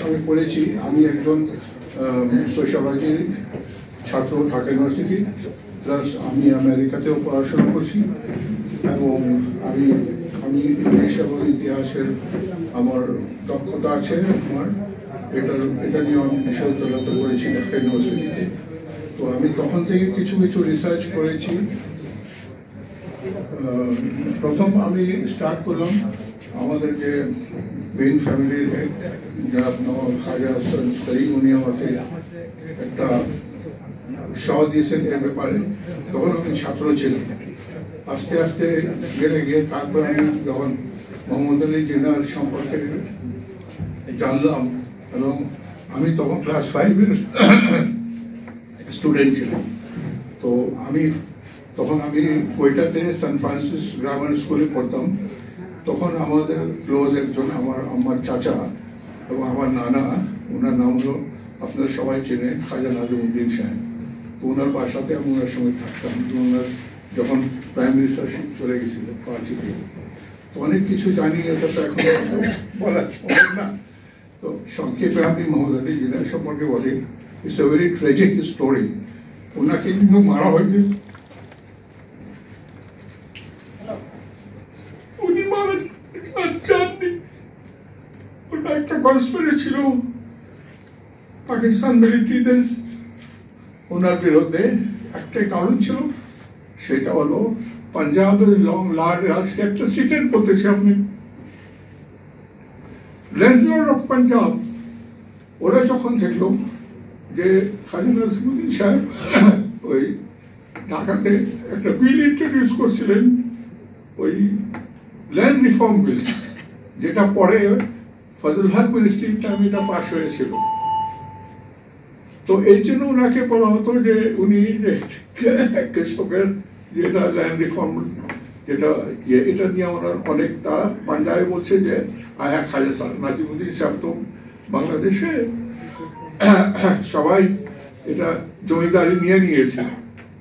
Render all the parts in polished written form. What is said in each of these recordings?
আমি পড়েছি, আমি একজন সোশ্যোলজির ছাত্র ঢাকা ইউনিভার্সিটি, প্লাস আমি আমেরিকাতেও পড়াশোনা করছি এবং আমি আমি ইংলিশ এবং ইতিহাসের আমার দক্ষতা আছে। আমার এটা নিয়ে আমি বিশ্ববিদ্যালয়তে পড়েছি ঢাকা ইউনিভার্সিটিতে। তো আমি তখন থেকে কিছু কিছু রিসার্চ করেছি। প্রথম আমি স্টার্ট করলাম আমাদের যে মেইন ফ্যামিলির যারা খাজা হাসান উনি আমাকে একটা উৎসাহ দিয়েছেন এর ব্যাপারে। তখন আমি ছাত্র ছিলাম, আস্তে আস্তে গিয়ে তারপর আমি যখন মোহাম্মদ আলী জিন্নাহর সম্পর্কে জানলাম, এবং আমি তখন ক্লাস 5-এর স্টুডেন্ট ছিলাম। তো তখন আমি কোয়েটাতে সান ফ্রান্সিস গ্রামার স্কুলে পড়তাম। তখন আমাদের ক্লোজ একজন আমার চাচা এবং আমার নানা, ওনার নাম হলো আপনার সবাই চেনে খাজা নাজিমুদ্দিন সাহেব। তো ওনার বাসাতে আমি ওনার সঙ্গে থাকতাম। ওনার যখন প্রাইম মিনিস্টারশিপ চলে গেছিল করাচিতে, তো অনেক কিছু জানি, এটা তো এখন বলা না। তো সংক্ষেপে আমি মোহাম্মদ আলী জিন্নাহ সম্পর্কে বলি, it's a very tragic story. ওনাকে কিন্তু মারা হয়েছে, উনি মারা যাননি। ওটা একটা কনস্পিরেসি ছিল পাকিস্তান মিলিটারিদের ওনার বিরুদ্ধে। একটাই কারণ ছিল, সেটা হলো পাঞ্জাবের রাজকে একটা সিটেট করতেছে আপনি, ল্যান্ডলর্ড অফ পাঞ্জাব। ওরা যখন দেখলো যে খাজা নাজিমুদ্দিন সাহেব ওই ঢাকাতে একটা বিল ইন্ট্রোডিউস করছিলেন, ওই ল্যান্ড রিফর্ম বিল, যেটা পরে ফজল হক মিনিস্ট্রির টাইমে এটা পাস হয়েছিল। তো এর জন্য ওনাকে বলা হতো যে উনি যে কৃষকের যেটা ল্যান্ড রিফর্ম, এটা নিয়ে ওনার অনেক, তারা পাঞ্জাবে বলছে যে আয়া খাজা নাজিমুদ্দিন সাহেব তো বাংলাদেশে সবাই এটা জমিদারি নিয়ে নিয়েছে,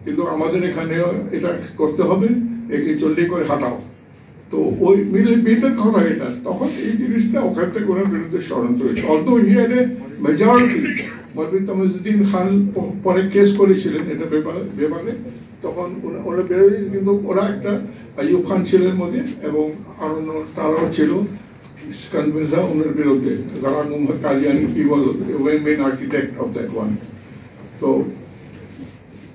কিন্তু আমাদের এখানেও এটা করতে হবে, একে জলদি করে হাঁটাও। তো ওই মিলের কথা এটা। তখন এই জিনিসটা ওখান থেকে ওনার বিরুদ্ধে ষড়যন্ত্র হয়েছে। Although he had a majority, Maulvi Tajuddin খান পরে কেস করেছিলেন এটা ব্যাপারে। তখন ওরা বেরোয়, কিন্তু ওরা একটা আইয়ুব খান ছিলেন মধ্যে, এবং অন্য তারাও ছিল কনভিন্সা ওনার বিরুদ্ধে। Ghulam Mohammad Qadiani, he was main architect of that one. তো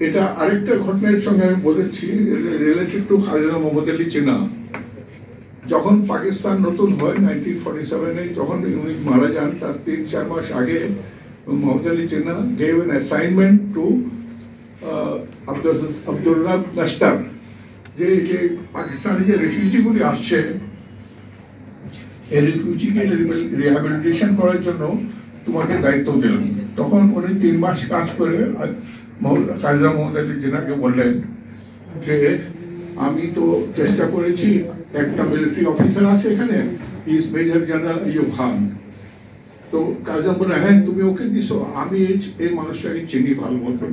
এটা আরেকটা ঘটনার সঙ্গে আমি বলেছি রিলেটেড টু খাজা মোহাম্মদ আলী জিন্নাহ। যখন পাকিস্তান নতুন হয় 1947-এ, যখন উনি মারা যান, তার 3-4 মাস আগে Mohammad Ali Jinnah gave an assignment to Abdullah নাস্তার, যে পাকিস্তানে যে রেফিউজিগুলি আসছে, এই রিফিউজিকে রিহ্যাবিলিটেশন করার জন্য তোমাকে দায়িত্ব দিলাম। তখন উনি 3 মাস কাজ করে খাজা মোহাম্মদ আলী জিন্নাহকে বললেন যে আমি তো চেষ্টা করেছি, একটা মিলিটারি অফিসার আছে এখানে, is major general Ayub Khan. তো কাজা বলে, হ্যাঁ তুমি ওকে দিছো, আমি এই মানুষটাকে চিনি ভালো মতন।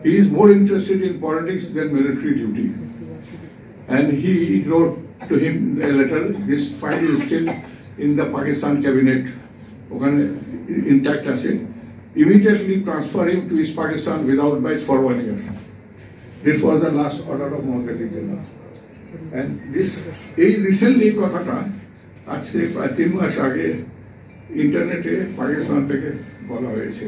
He is more interested in politics than military duty. And he wrote to him a letter. This file is still in the Pakistan cabinet, ওখানে intact আছে. Immediately transfer him to East Pakistan without badge for 1 year. This was the last order of Mohammad Ali Jinnah. And this, এই recently কথাটা আজকে প্রায় 3 মাস আগে ইন্টারনেটে পাকিস্তান থেকে বলা হয়েছে।